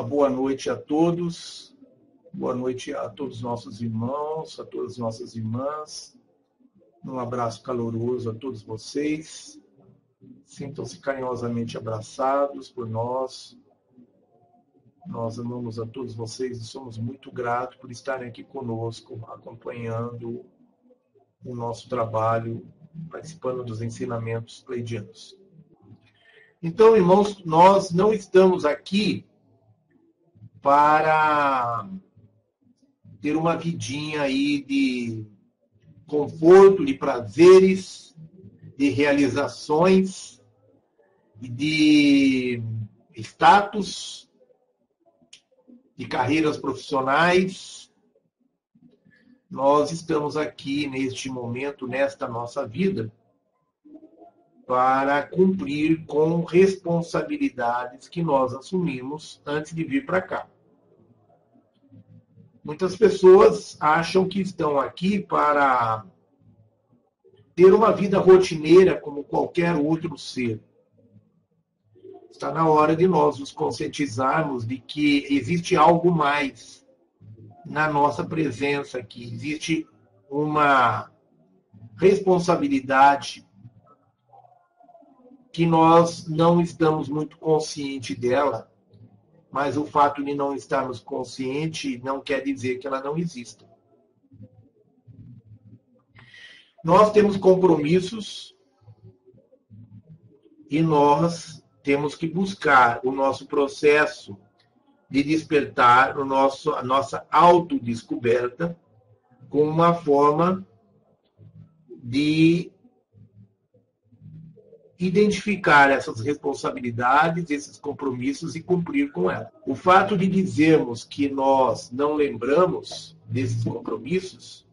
Uma boa noite a todos. Boa noite a todos os nossos irmãos, a todas as nossas irmãs. Um abraço caloroso a todos vocês. Sintam-se carinhosamente abraçados por nós. Nós amamos a todos vocês e somos muito gratos por estarem aqui conosco, acompanhando o nosso trabalho, participando dos ensinamentos pleidianos. Então, irmãos, nós não estamos aqui para ter uma vidinha aí de conforto, de prazeres, de realizações, de status, de carreiras profissionais. Nós estamos aqui neste momento, nesta nossa vida, para cumprir com responsabilidades que nós assumimos antes de vir para cá. Muitas pessoas acham que estão aqui para ter uma vida rotineira como qualquer outro ser. Está na hora de nós nos conscientizarmos de que existe algo mais na nossa presença aqui. Existe uma responsabilidade que nós não estamos muito conscientes dela, mas o fato de não estarmos conscientes não quer dizer que ela não exista. Nós temos compromissos e nós temos que buscar o nosso processo de despertar, a nossa autodescoberta, como uma forma de identificar essas responsabilidades, esses compromissos e cumprir com elas. O fato de dizermos que nós não lembramos desses compromissos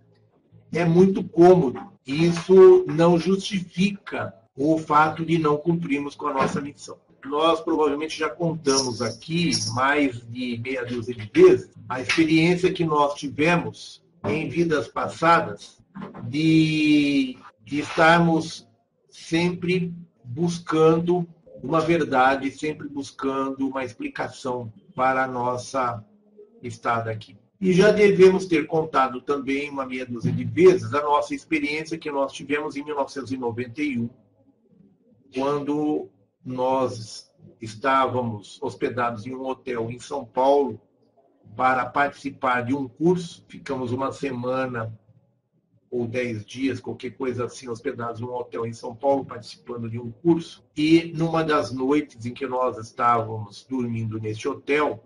é muito cômodo. Isso não justifica o fato de não cumprirmos com a nossa missão. Nós provavelmente já contamos aqui mais de meia dúzia de vezes a experiência que nós tivemos em vidas passadas de estarmos sempre buscando uma verdade, sempre buscando uma explicação para a nossa estada aqui. E já devemos ter contado também uma meia dúzia de vezes a nossa experiência que nós tivemos em 1991, quando nós estávamos hospedados em um hotel em São Paulo para participar de um curso. Ficamos uma semana ou 10 dias, qualquer coisa assim, hospedados num hotel em São Paulo, participando de um curso. E numa das noites em que nós estávamos dormindo neste hotel,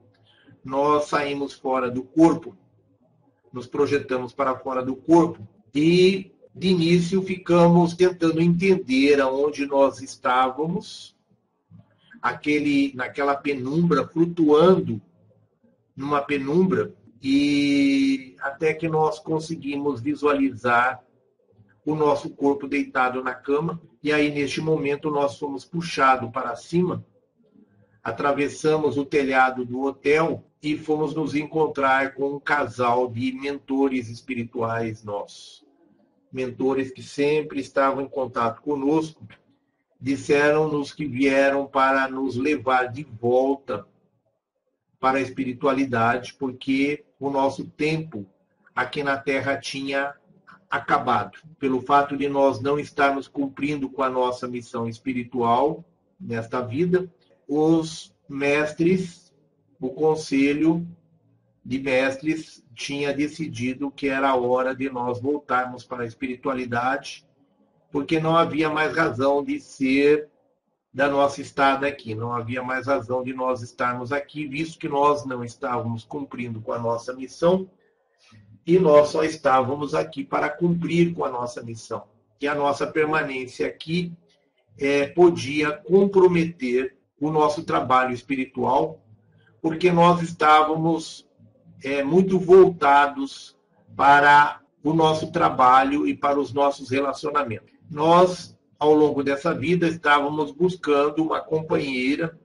nós saímos fora do corpo, nos projetamos para fora do corpo e, de início, ficamos tentando entender aonde nós estávamos, naquela penumbra, flutuando numa penumbra, e até que nós conseguimos visualizar o nosso corpo deitado na cama. E aí, neste momento, nós fomos puxados para cima, atravessamos o telhado do hotel e fomos nos encontrar com um casal de mentores espirituais nossos. Mentores que sempre estavam em contato conosco, disseram-nos que vieram para nos levar de volta para a espiritualidade, porque o nosso tempo aqui na Terra tinha acabado. Pelo fato de nós não estarmos cumprindo com a nossa missão espiritual nesta vida, os mestres, o conselho de mestres tinha decidido que era a hora de nós voltarmos para a espiritualidade, porque não havia mais razão de ser da nossa estada aqui, não havia mais razão de nós estarmos aqui, visto que nós não estávamos cumprindo com a nossa missão e nós só estávamos aqui para cumprir com a nossa missão. E a nossa permanência aqui podia comprometer o nosso trabalho espiritual, porque nós estávamos muito voltados para o nosso trabalho e para os nossos relacionamentos. Nós, ao longo dessa vida, estávamos buscando uma companheira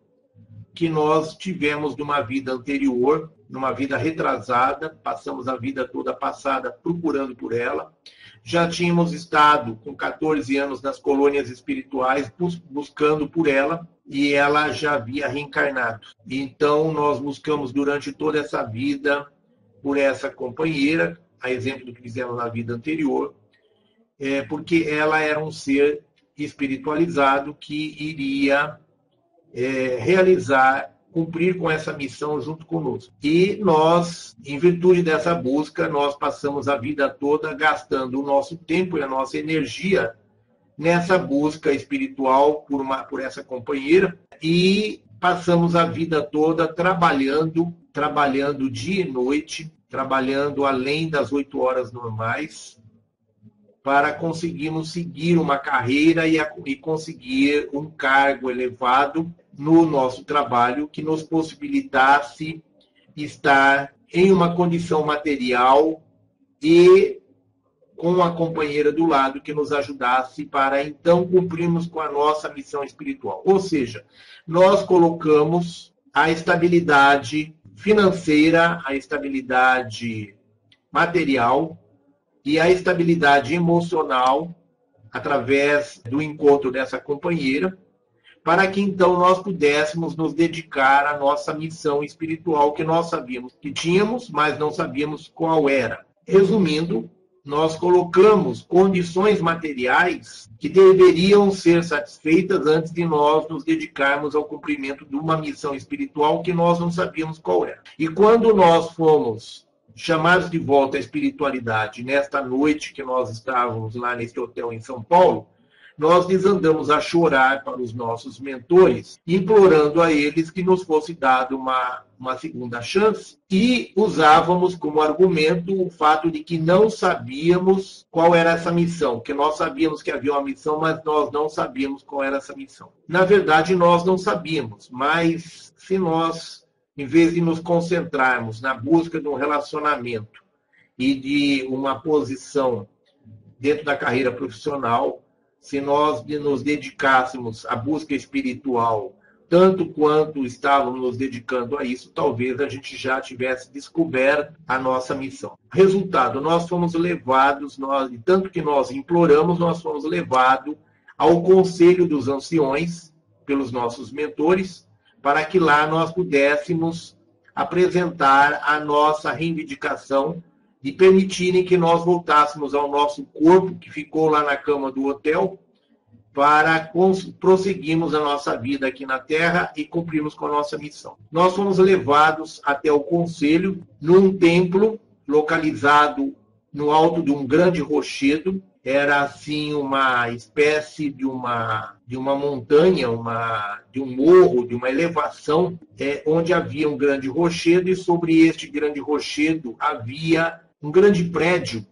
que nós tivemos numa vida anterior, numa vida retrasada, passamos a vida toda passada procurando por ela. Já tínhamos estado com 14 anos nas colônias espirituais buscando por ela, e ela já havia reencarnado. Então, nós buscamos durante toda essa vida por essa companheira, a exemplo do que fizemos na vida anterior, porque ela era um ser espiritualizado que iria realizar, cumprir com essa missão junto conosco. E nós, em virtude dessa busca, nós passamos a vida toda gastando o nosso tempo e a nossa energia nessa busca espiritual por essa companheira, e passamos a vida toda trabalhando dia e noite, trabalhando além das 8 horas normais, para conseguirmos seguir uma carreira e conseguir um cargo elevado no nosso trabalho que nos possibilitasse estar em uma condição material e com a companheira do lado que nos ajudasse para então cumprirmos com a nossa missão espiritual. Ou seja, nós colocamos a estabilidade financeira, a estabilidade material e a estabilidade emocional através do encontro dessa companheira, para que então nós pudéssemos nos dedicar à nossa missão espiritual que nós sabíamos que tínhamos, mas não sabíamos qual era. Resumindo, nós colocamos condições materiais que deveriam ser satisfeitas antes de nós nos dedicarmos ao cumprimento de uma missão espiritual que nós não sabíamos qual era. E quando nós fomos chamados de volta à espiritualidade, nesta noite que nós estávamos lá nesse hotel em São Paulo, nós desandamos a chorar para os nossos mentores, implorando a eles que nos fosse dado uma segunda chance, e usávamos como argumento o fato de que não sabíamos qual era essa missão, que nós sabíamos que havia uma missão, mas nós não sabíamos qual era essa missão. Na verdade, nós não sabíamos, mas se nós, em vez de nos concentrarmos na busca de um relacionamento e de uma posição dentro da carreira profissional, se nós nos dedicássemos à busca espiritual tanto quanto estávamos nos dedicando a isso, talvez a gente já tivesse descoberto a nossa missão. Resultado, nós fomos levados, e tanto que nós imploramos, nós fomos levados ao Conselho dos Anciões, pelos nossos mentores, para que lá nós pudéssemos apresentar a nossa reivindicação de permitirem que nós voltássemos ao nosso corpo, que ficou lá na cama do hotel, para prosseguirmos a nossa vida aqui na Terra e cumprirmos com a nossa missão. Nós fomos levados até o conselho, num templo localizado no alto de um grande rochedo. Era assim uma espécie de uma montanha, de um morro, de uma elevação, onde havia um grande rochedo, e sobre este grande rochedo havia um grande prédio,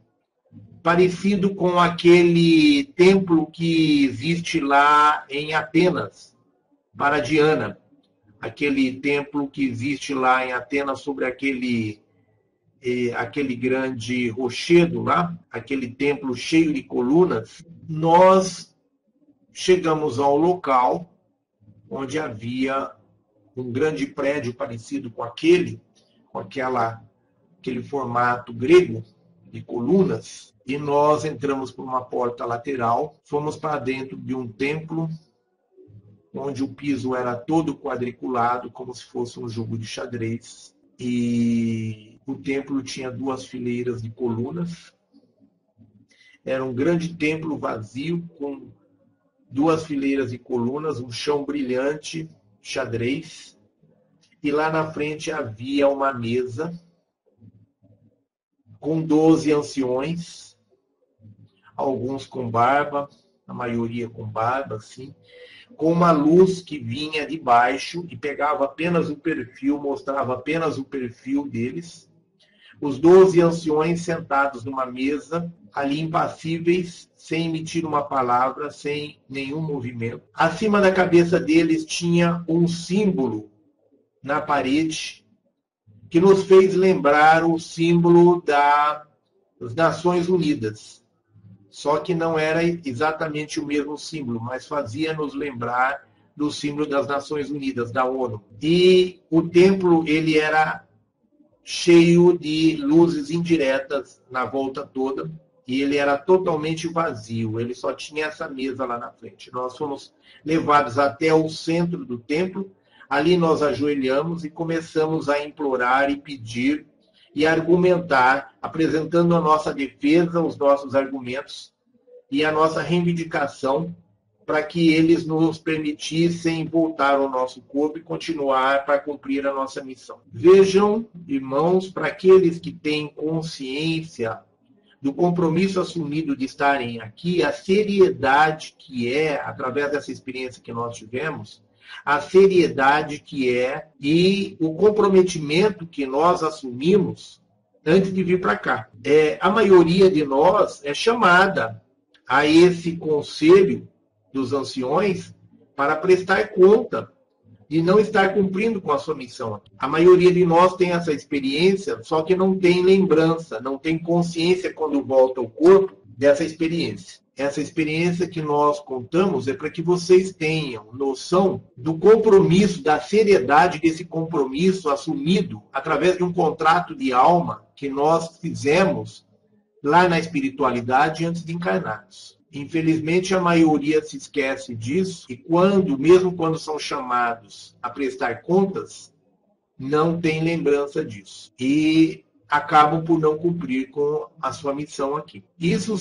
parecido com aquele templo que existe lá em Atenas, para Diana. Aquele templo que existe lá em Atenas sobre aquele grande rochedo lá, aquele templo cheio de colunas. Nós chegamos ao local onde havia um grande prédio parecido com aquele formato grego de colunas, e nós entramos por uma porta lateral, fomos para dentro de um templo onde o piso era todo quadriculado, como se fosse um jogo de xadrez, e o templo tinha 2 fileiras de colunas. Era um grande templo vazio, com 2 fileiras de colunas, um chão brilhante, xadrez, e lá na frente havia uma mesa com 12 anciões, alguns com barba, a maioria com barba, assim, com uma luz que vinha de baixo e pegava apenas o perfil, mostrava apenas o perfil deles. Os 12 anciões sentados numa mesa, ali impassíveis, sem emitir uma palavra, sem nenhum movimento. Acima da cabeça deles tinha um símbolo na parede que nos fez lembrar o símbolo das Nações Unidas. Só que não era exatamente o mesmo símbolo, mas fazia nos lembrar do símbolo das Nações Unidas, da ONU. E o templo, ele era cheio de luzes indiretas na volta toda. e ele era totalmente vazio, ele só tinha essa mesa lá na frente. Nós fomos levados até o centro do templo, ali nós ajoelhamos e começamos a implorar e pedir e argumentar, apresentando a nossa defesa, os nossos argumentos e a nossa reivindicação para que eles nos permitissem voltar ao nosso corpo e continuar para cumprir a nossa missão. Vejam, irmãos, para aqueles que têm consciência do compromisso assumido de estarem aqui, a seriedade que é, através dessa experiência que nós tivemos, a seriedade que é e o comprometimento que nós assumimos antes de vir para cá. A maioria de nós é chamada a esse conselho dos anciões para prestar conta de não estar cumprindo com a sua missão. A maioria de nós tem essa experiência, só que não tem lembrança, não tem consciência quando volta ao corpo dessa experiência. Essa experiência que nós contamos é para que vocês tenham noção do compromisso, da seriedade desse compromisso assumido através de um contrato de alma que nós fizemos lá na espiritualidade antes de encarnarmos. Infelizmente, a maioria se esquece disso e mesmo quando são chamados a prestar contas, não tem lembrança disso. E acabam por não cumprir com a sua missão aqui. Isso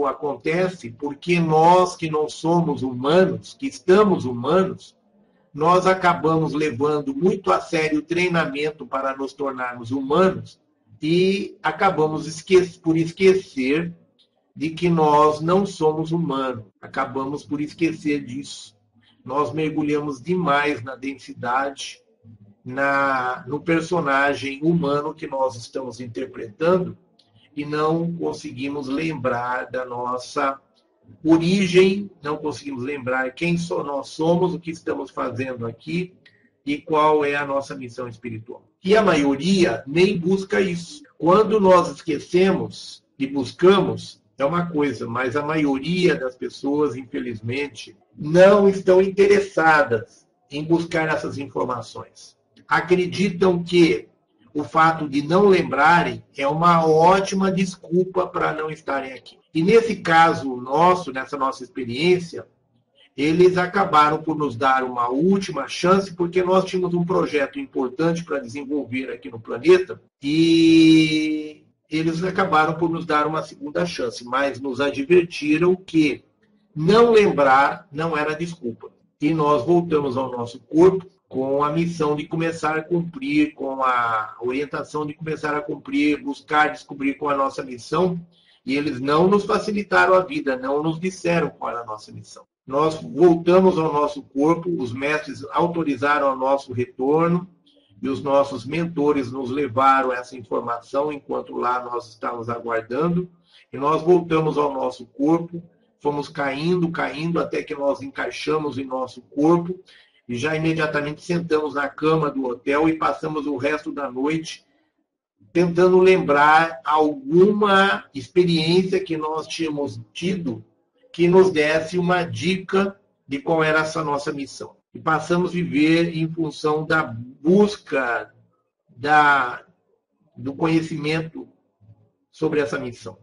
acontece porque nós que não somos humanos, que estamos humanos, nós acabamos levando muito a sério o treinamento para nos tornarmos humanos e acabamos por esquecer de que nós não somos humanos. Acabamos por esquecer disso. Nós mergulhamos demais na densidade, no personagem humano que nós estamos interpretando e não conseguimos lembrar da nossa origem, não conseguimos lembrar quem nós somos, o que estamos fazendo aqui e qual é a nossa missão espiritual. E a maioria nem busca isso. Quando nós esquecemos e buscamos, é uma coisa, mas a maioria das pessoas, infelizmente, não estão interessadas em buscar essas informações. Acreditam que o fato de não lembrarem é uma ótima desculpa para não estarem aqui. E nesse caso nosso, nessa nossa experiência, eles acabaram por nos dar uma última chance, porque nós tínhamos um projeto importante para desenvolver aqui no planeta, e eles acabaram por nos dar uma segunda chance, mas nos advertiram que não lembrar não era desculpa. E nós voltamos ao nosso corpo com a missão de começar a cumprir, com a orientação de começar a cumprir, buscar descobrir qual é a nossa missão, e eles não nos facilitaram a vida, não nos disseram qual era a nossa missão. Nós voltamos ao nosso corpo, os mestres autorizaram o nosso retorno, e os nossos mentores nos levaram essa informação enquanto lá nós estávamos aguardando, e nós voltamos ao nosso corpo, fomos caindo, até que nós encaixamos em nosso corpo, e já imediatamente sentamos na cama do hotel e passamos o resto da noite tentando lembrar alguma experiência que nós tínhamos tido que nos desse uma dica de qual era essa nossa missão. E passamos a viver em função da busca do conhecimento sobre essa missão.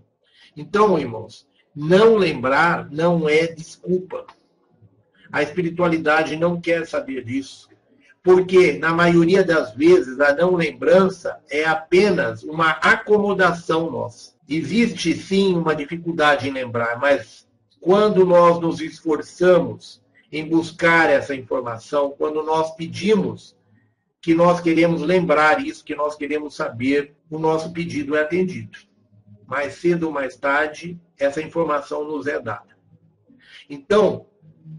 Então, irmãos, não lembrar não é desculpa. A espiritualidade não quer saber disso, porque, na maioria das vezes, a não lembrança é apenas uma acomodação nossa. Existe, sim, uma dificuldade em lembrar, mas quando nós nos esforçamos em buscar essa informação, quando nós pedimos que nós queremos lembrar isso, que nós queremos saber, o nosso pedido é atendido. Mais cedo ou mais tarde, essa informação nos é dada. Então,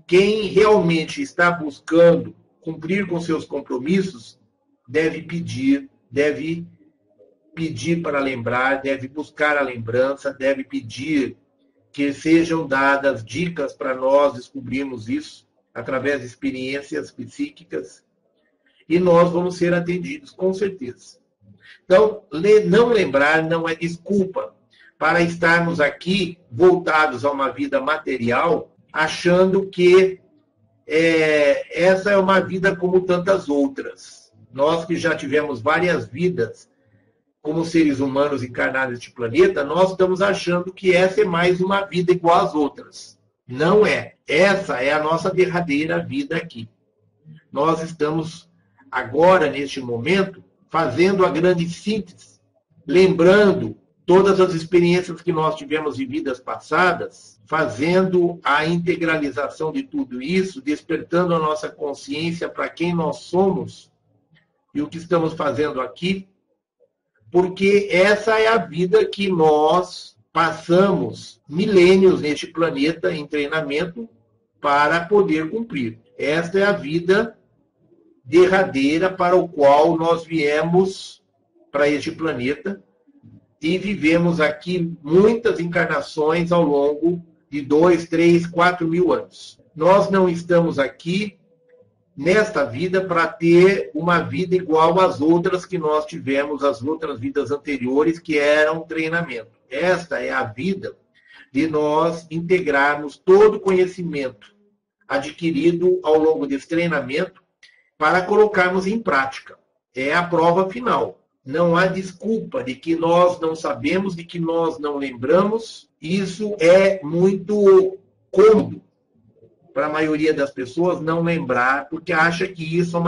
quem realmente está buscando cumprir com seus compromissos, deve pedir para lembrar, deve buscar a lembrança, deve pedir que sejam dadas dicas para nós descobrirmos isso, através de experiências psíquicas, e nós vamos ser atendidos, com certeza. Então, não lembrar não é desculpa para estarmos aqui voltados a uma vida material, achando que essa é uma vida como tantas outras. Nós que já tivemos várias vidas, como seres humanos encarnados neste planeta, nós estamos achando que essa é mais uma vida igual às outras. Não é. Essa é a nossa derradeira vida aqui. Nós estamos agora, neste momento, fazendo a grande síntese, lembrando todas as experiências que nós tivemos em vidas passadas, fazendo a integralização de tudo isso, despertando a nossa consciência para quem nós somos e o que estamos fazendo aqui, porque essa é a vida que nós passamos milênios neste planeta em treinamento para poder cumprir. Esta é a vida derradeira para o qual nós viemos para este planeta e vivemos aqui muitas encarnações ao longo de 2, 3, 4 mil anos. Nós não estamos aqui nesta vida para ter uma vida igual às outras que nós tivemos, as outras vidas anteriores, que eram treinamento. Esta é a vida de nós integrarmos todo o conhecimento adquirido ao longo desse treinamento para colocarmos em prática. É a prova final. Não há desculpa de que nós não sabemos, de que nós não lembramos. Isso é muito cômodo para a maioria das pessoas não lembrar, porque acha que isso é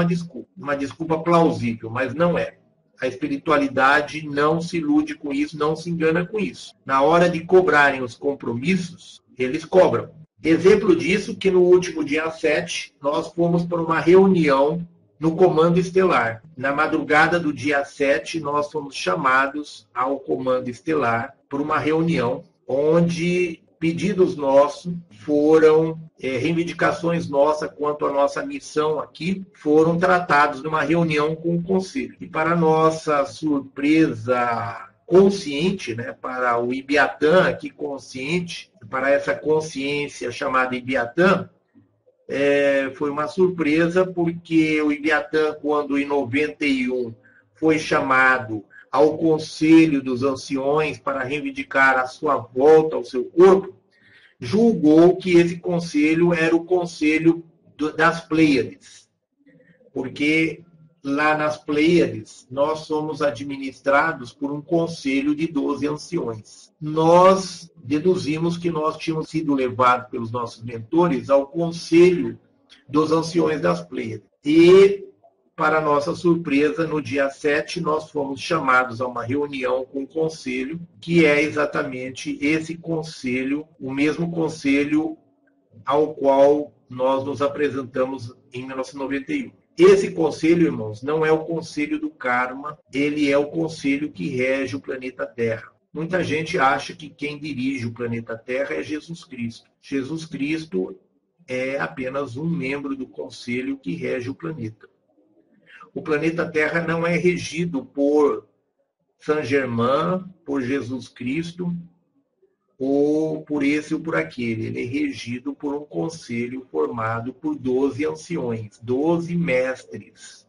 uma desculpa plausível, mas não é. A espiritualidade não se ilude com isso, não se engana com isso. Na hora de cobrarem os compromissos, eles cobram. Exemplo disso que no último dia 7, nós fomos para uma reunião no Comando Estelar. Na madrugada do dia 7, nós fomos chamados ao Comando Estelar por uma reunião onde pedidos nossos foram, reivindicações nossas quanto à nossa missão aqui, foram tratados numa reunião com o Conselho. E para nossa surpresa consciente, né, para o Ibiatã aqui consciente, para essa consciência chamada Ibiatã, foi uma surpresa, porque o Ibiatã, quando em 91 foi chamado ao Conselho dos Anciões para reivindicar a sua volta ao seu corpo, julgou que esse conselho era o conselho das Pleiades, porque lá nas Pleiades nós somos administrados por um conselho de 12 anciões. Nós deduzimos que nós tínhamos sido levados pelos nossos mentores ao conselho dos anciões das Pleiades. E, para nossa surpresa, no dia 7, nós fomos chamados a uma reunião com o conselho, que é exatamente esse conselho, o mesmo conselho ao qual nós nos apresentamos em 1991. Esse conselho, irmãos, não é o conselho do karma, ele é o conselho que rege o planeta Terra. Muita gente acha que quem dirige o planeta Terra é Jesus Cristo. Jesus Cristo é apenas um membro do conselho que rege o planeta. O planeta Terra não é regido por Saint-Germain, por Jesus Cristo, ou por esse ou por aquele. Ele é regido por um conselho formado por 12 anciões, 12 mestres,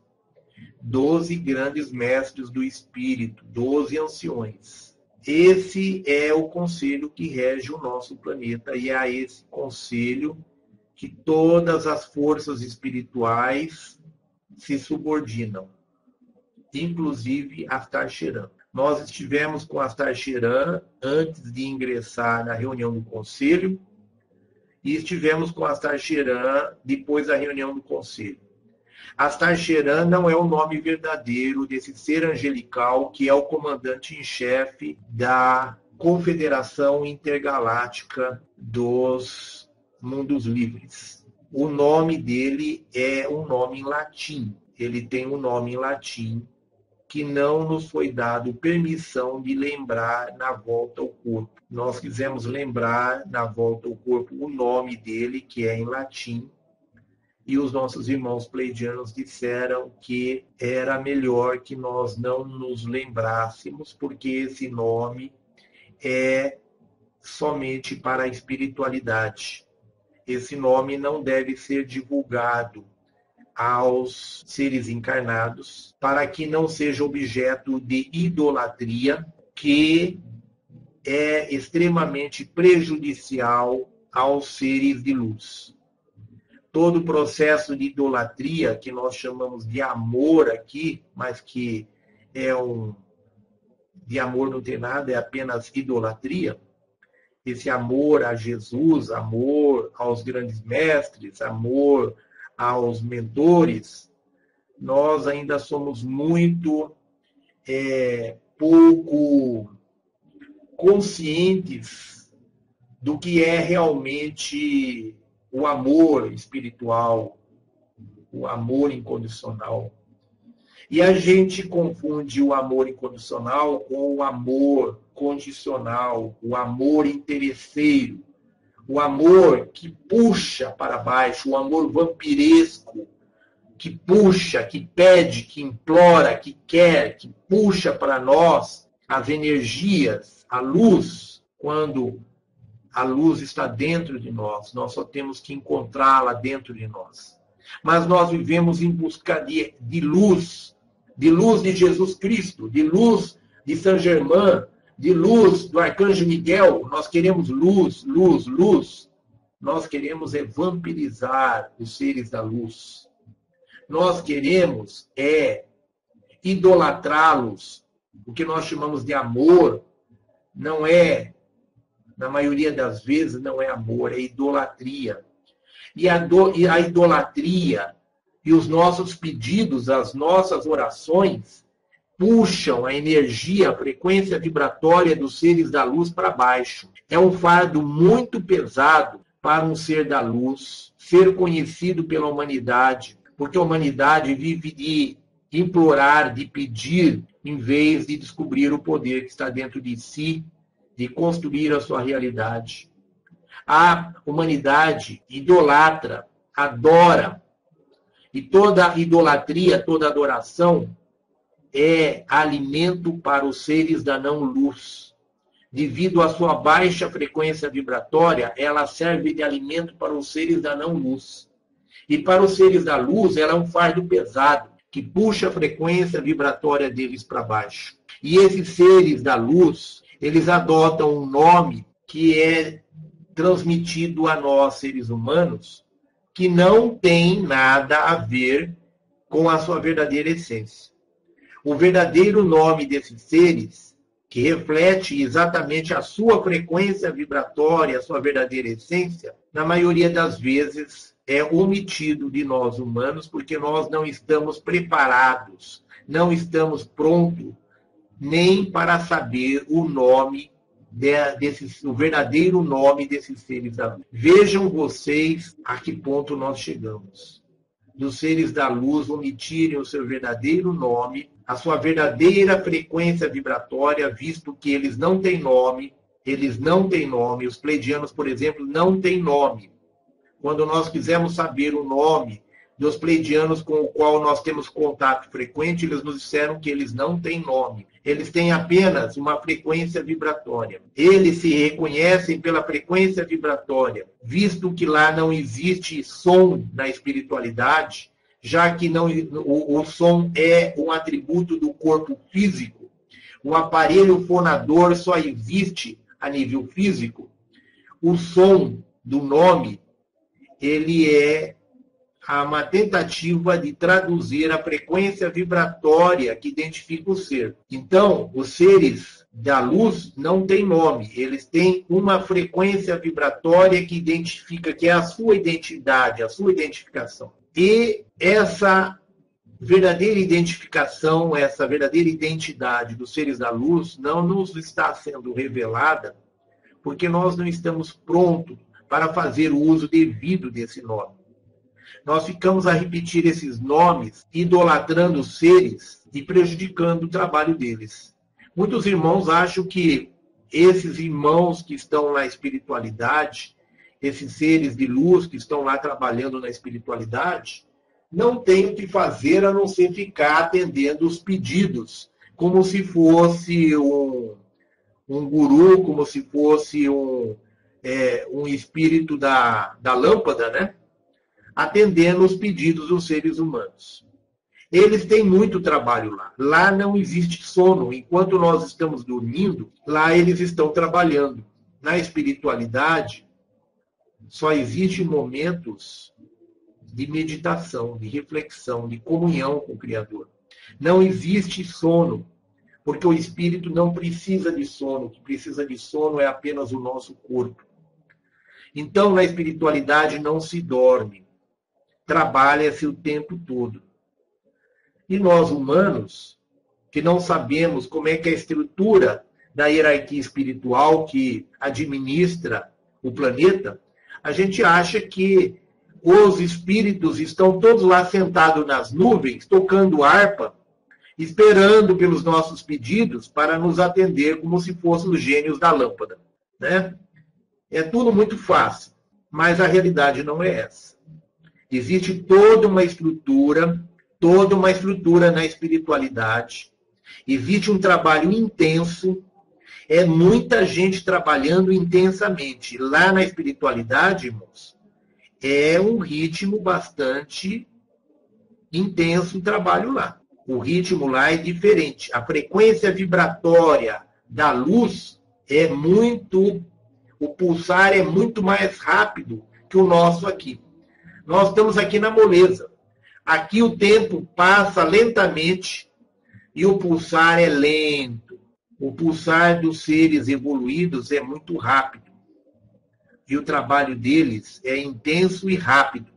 12 grandes mestres do Espírito, 12 anciões. Esse é o conselho que rege o nosso planeta, e é a esse conselho que todas as forças espirituais se subordinam, inclusive Astar Sheran. Nós estivemos com Astar Sheran antes de ingressar na reunião do conselho e estivemos com Astar Sheran depois da reunião do conselho. Astar Sheran não é o nome verdadeiro desse ser angelical que é o comandante em chefe da Confederação Intergaláctica dos Mundos Livres. O nome dele é um nome em latim. Ele tem um nome em latim que não nos foi dado permissão de lembrar na volta ao corpo. Nós quisemos lembrar na volta ao corpo o nome dele, que é em latim, e os nossos irmãos pleidianos disseram que era melhor que nós não nos lembrássemos, porque esse nome é somente para a espiritualidade. Esse nome não deve ser divulgado aos seres encarnados, para que não seja objeto de idolatria, que é extremamente prejudicial aos seres de luz. Todo o processo de idolatria, que nós chamamos de amor aqui, mas que é de amor não tem nada, é apenas idolatria. Esse amor a Jesus, amor aos grandes mestres, amor aos mentores, nós ainda somos muito pouco conscientes do que é realmente o amor espiritual, o amor incondicional. E a gente confunde o amor incondicional com o amor condicional, o amor interesseiro, o amor que puxa para baixo, o amor vampiresco, que puxa, que pede, que implora, que quer, que puxa para nós as energias, a luz, quando a luz está dentro de nós, nós só temos que encontrá-la dentro de nós. Mas nós vivemos em busca de luz de Jesus Cristo, de luz de Saint Germain, de luz do Arcanjo Miguel. Nós queremos luz, luz, luz. Nós queremos vampirizar os seres da luz. Nós queremos idolatrá-los. O que nós chamamos de amor não é, na maioria das vezes, não é amor, é idolatria. E a idolatria e os nossos pedidos, as nossas orações, puxam a energia, a frequência vibratória dos seres da luz para baixo. É um fardo muito pesado para um ser da luz ser conhecido pela humanidade, porque a humanidade vive de implorar, de pedir, em vez de descobrir o poder que está dentro de si, de construir a sua realidade. A humanidade idolatra, adora, e toda idolatria, toda adoração é alimento para os seres da não-luz. Devido à sua baixa frequência vibratória, ela serve de alimento para os seres da não-luz. E para os seres da luz, ela é um fardo pesado, que puxa a frequência vibratória deles para baixo. E esses seres da luz, eles adotam um nome que é transmitido a nós, seres humanos, que não tem nada a ver com a sua verdadeira essência. O verdadeiro nome desses seres, que reflete exatamente a sua frequência vibratória, a sua verdadeira essência, na maioria das vezes é omitido de nós humanos, porque nós não estamos preparados, não estamos prontos nem para saber o nome o verdadeiro nome desses seres da luz. Vejam vocês a que ponto nós chegamos. Dos seres da luz omitirem o seu verdadeiro nome, a sua verdadeira frequência vibratória, visto que eles não têm nome, os pleidianos, por exemplo, não têm nome. Quando nós quisermos saber o nome dos pleidianos com o qual nós temos contato frequente, eles nos disseram que eles não têm nome. Eles têm apenas uma frequência vibratória. Eles se reconhecem pela frequência vibratória, visto que lá não existe som na espiritualidade, já que o som é um atributo do corpo físico. O aparelho fonador só existe a nível físico. O som do nome, ele é uma tentativa de traduzir a frequência vibratória que identifica o ser. Então, os seres da luz não têm nome, eles têm uma frequência vibratória que identifica, que é a sua identidade, a sua identificação. E essa verdadeira identificação, essa verdadeira identidade dos seres da luz não nos está sendo revelada porque nós não estamos prontos para fazer o uso devido desse nome. Nós ficamos a repetir esses nomes, idolatrando os seres e prejudicando o trabalho deles. Muitos irmãos acham que esses irmãos que estão na espiritualidade, esses seres de luz que estão lá trabalhando na espiritualidade, não têm o que fazer a não ser ficar atendendo os pedidos, como se fosse um guru, como se fosse um espírito da lâmpada, né? Atendendo os pedidos dos seres humanos. Eles têm muito trabalho lá. Lá não existe sono. Enquanto nós estamos dormindo, lá eles estão trabalhando. Na espiritualidade, só existem momentos de meditação, de reflexão, de comunhão com o Criador. Não existe sono, porque o espírito não precisa de sono, o que precisa de sono é apenas o nosso corpo. Então, na espiritualidade não se dorme, trabalha-se o tempo todo. E nós, humanos, que não sabemos como é que é a estrutura da hierarquia espiritual que administra o planeta, a gente acha que os espíritos estão todos lá sentados nas nuvens, tocando harpa, esperando pelos nossos pedidos para nos atender como se fossem os gênios da lâmpada, né? É tudo muito fácil, mas a realidade não é essa. Existe toda uma estrutura na espiritualidade. Existe um trabalho intenso, é muita gente trabalhando intensamente. Lá na espiritualidade, irmãos, é um ritmo bastante intenso o trabalho lá. O ritmo lá é diferente. A frequência vibratória da luz é muito... O pulsar é muito mais rápido que o nosso aqui. Nós estamos aqui na moleza. Aqui o tempo passa lentamente e o pulsar é lento. O pulsar dos seres evoluídos é muito rápido. E o trabalho deles é intenso e rápido.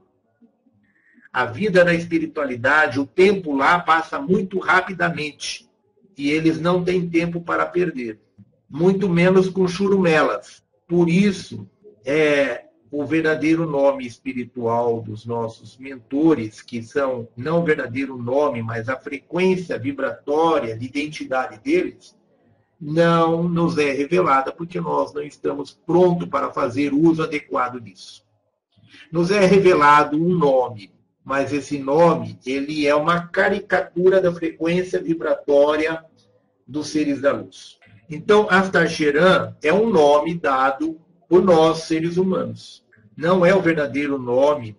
A vida na espiritualidade, o tempo lá passa muito rapidamente. E eles não têm tempo para perder. Muito menos com churumelas. Por isso, o verdadeiro nome espiritual dos nossos mentores, que são não o verdadeiro nome, mas a frequência vibratória de identidade deles, não nos é revelada porque nós não estamos prontos para fazer uso adequado disso. Nos é revelado um nome, mas esse nome ele é uma caricatura da frequência vibratória dos seres da luz. Então, Astaxerã é um nome dado por nós, seres humanos. Não é o verdadeiro nome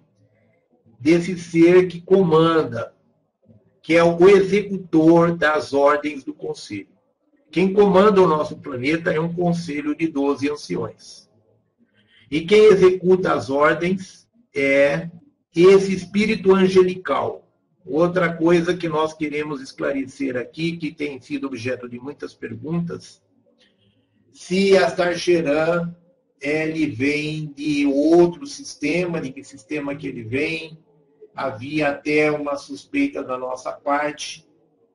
desse ser que comanda, que é o executor das ordens do conselho. Quem comanda o nosso planeta é um conselho de 12 anciões. E quem executa as ordens é esse espírito angelical. Outra coisa que nós queremos esclarecer aqui, que tem sido objeto de muitas perguntas, se Astaxerã ele vem de outro sistema, de que sistema que ele vem. Havia até uma suspeita da nossa parte,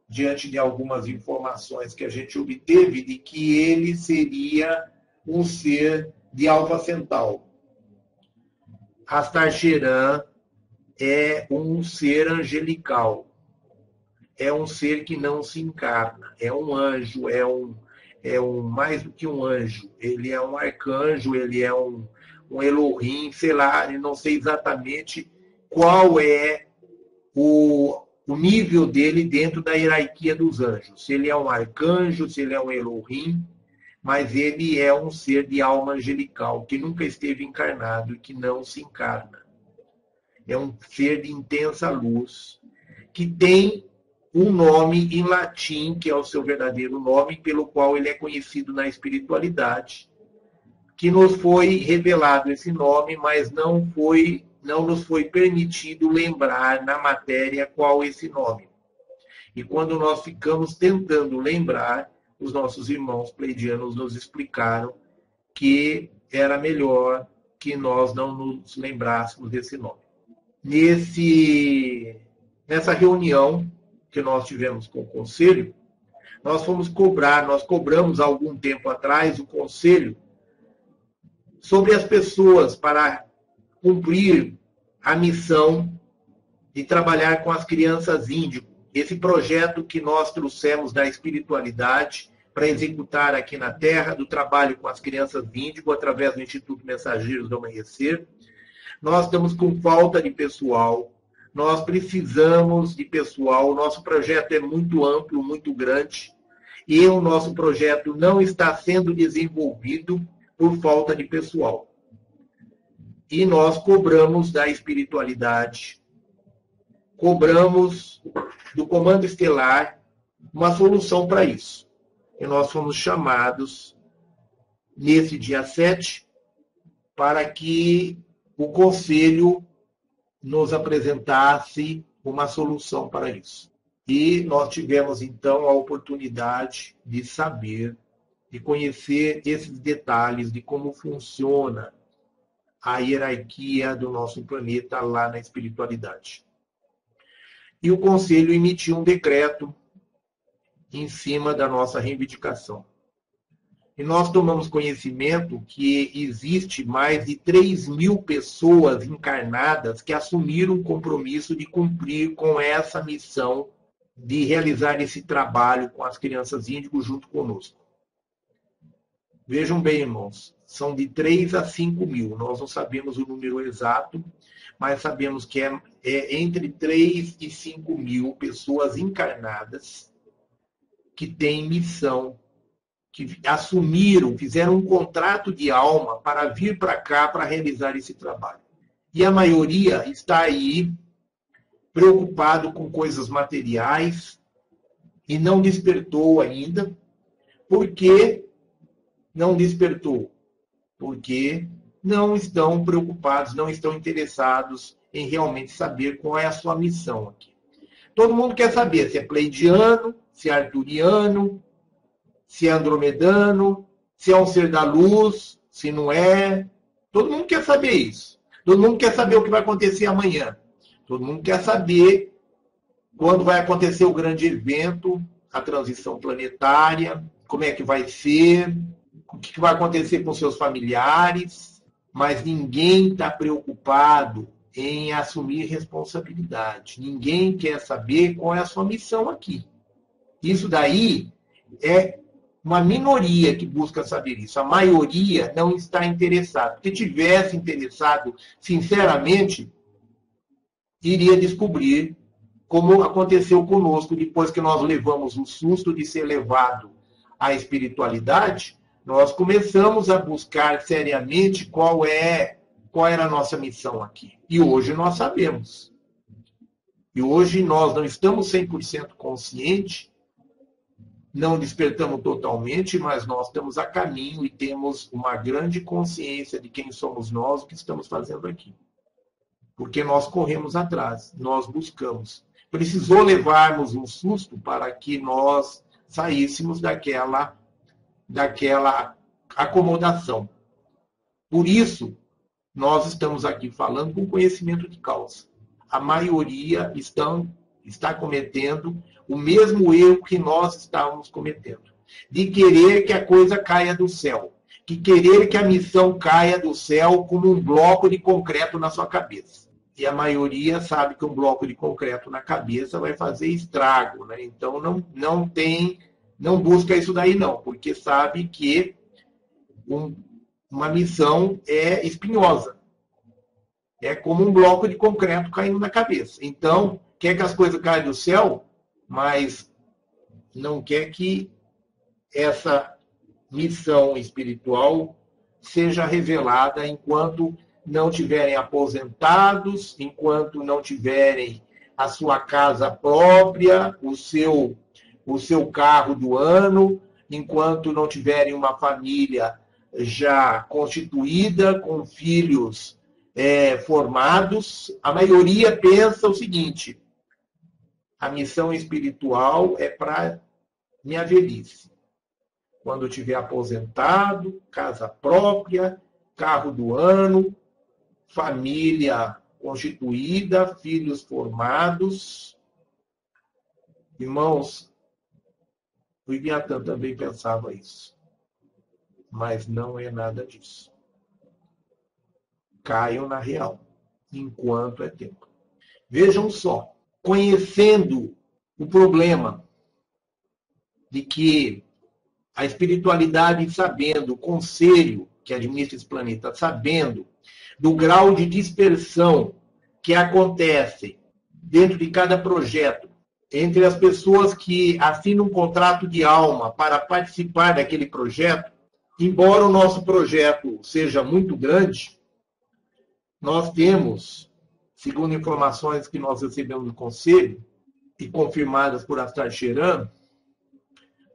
diante de algumas informações que a gente obteve, de que ele seria um ser de Alfa Centauro. Astaxerã é um ser angelical. É um ser que não se encarna. É um anjo, mais do que um anjo. Ele é um arcanjo, ele é um Elohim, sei lá, não sei exatamente qual é o nível dele dentro da hierarquia dos anjos. Se ele é um arcanjo, se ele é um Elohim, mas ele é um ser de alma angelical, que nunca esteve encarnado e que não se encarna. É um ser de intensa luz, que tem um nome em latim, que é o seu verdadeiro nome, pelo qual ele é conhecido na espiritualidade, que nos foi revelado esse nome, mas não nos foi permitido lembrar na matéria qual esse nome. E quando nós ficamos tentando lembrar, os nossos irmãos pleidianos nos explicaram que era melhor que nós não nos lembrássemos desse nome. Nessa reunião que nós tivemos com o conselho, nós cobramos há algum tempo atrás o conselho sobre as pessoas para cumprir a missão de trabalhar com as crianças índigo. Esse projeto que nós trouxemos da espiritualidade para executar aqui na Terra, do trabalho com as crianças índigo, através do Instituto Mensageiros do Amanhecer. Nós estamos com falta de pessoal, nós precisamos de pessoal, o nosso projeto é muito amplo, muito grande, e o nosso projeto não está sendo desenvolvido por falta de pessoal. E nós cobramos da espiritualidade, cobramos do Comando Estelar uma solução para isso. E nós fomos chamados, nesse dia 7, para que o Conselho nos apresentasse uma solução para isso. E nós tivemos, então, a oportunidade de saber, de conhecer esses detalhes de como funciona a hierarquia do nosso planeta lá na espiritualidade. E o Conselho emitiu um decreto em cima da nossa reivindicação. E nós tomamos conhecimento que existe mais de 3.000 pessoas encarnadas que assumiram o compromisso de cumprir com essa missão de realizar esse trabalho com as crianças índigo junto conosco. Vejam bem, irmãos, são de 3 a 5 mil. Nós não sabemos o número exato, mas sabemos que é entre 3 e 5 mil pessoas encarnadas que têm missão, que assumiram, fizeram um contrato de alma para vir para cá para realizar esse trabalho. E a maioria está aí preocupado com coisas materiais e não despertou ainda. Por que não despertou? Porque não estão preocupados, não estão interessados em realmente saber qual é a sua missão aqui. Todo mundo quer saber se é pleidiano, se é arturiano, se é andromedano, se é um ser da luz, se não é. Todo mundo quer saber isso. Todo mundo quer saber o que vai acontecer amanhã. Todo mundo quer saber quando vai acontecer o grande evento, a transição planetária, como é que vai ser, o que vai acontecer com seus familiares, mas ninguém está preocupado em assumir responsabilidade. Ninguém quer saber qual é a sua missão aqui. Isso daí é uma minoria que busca saber isso. A maioria não está interessada. Se tivesse interessado, sinceramente, iria descobrir como aconteceu conosco depois que nós levamos o susto de ser levado à espiritualidade. Nós começamos a buscar seriamente qual era a nossa missão aqui. E hoje nós sabemos. E hoje nós não estamos 100% conscientes, não despertamos totalmente, mas nós estamos a caminho e temos uma grande consciência de quem somos nós, o que estamos fazendo aqui. Porque nós corremos atrás, nós buscamos. Precisou levarmos um susto para que nós saíssemos daquela acomodação. Por isso, nós estamos aqui falando com conhecimento de causa. A maioria está cometendo o mesmo erro que nós estávamos cometendo. De querer que a coisa caia do céu. De querer que a missão caia do céu como um bloco de concreto na sua cabeça. E a maioria sabe que um bloco de concreto na cabeça vai fazer estrago, né? Então não busca isso daí não, porque sabe que uma missão é espinhosa. É como um bloco de concreto caindo na cabeça. Então, quer que as coisas caiam do céu, mas não quer que essa missão espiritual seja revelada enquanto não tiverem aposentados, enquanto não tiverem a sua casa própria, o seu carro do ano, enquanto não tiverem uma família já constituída, com filhos formados. A maioria pensa o seguinte: a missão espiritual é para minha velhice. Quando eu estiver aposentado, casa própria, carro do ano, família constituída, filhos formados. Irmãos, o Ibiatã também pensava isso. Mas não é nada disso. Caiam na real, enquanto é tempo. Vejam só, conhecendo o problema de que a espiritualidade, sabendo, o conselho que administra esse planeta, sabendo do grau de dispersão que acontece dentro de cada projeto, entre as pessoas que assinam um contrato de alma para participar daquele projeto, embora o nosso projeto seja muito grande, nós temos, segundo informações que nós recebemos do Conselho, e confirmadas por Astar Sheran,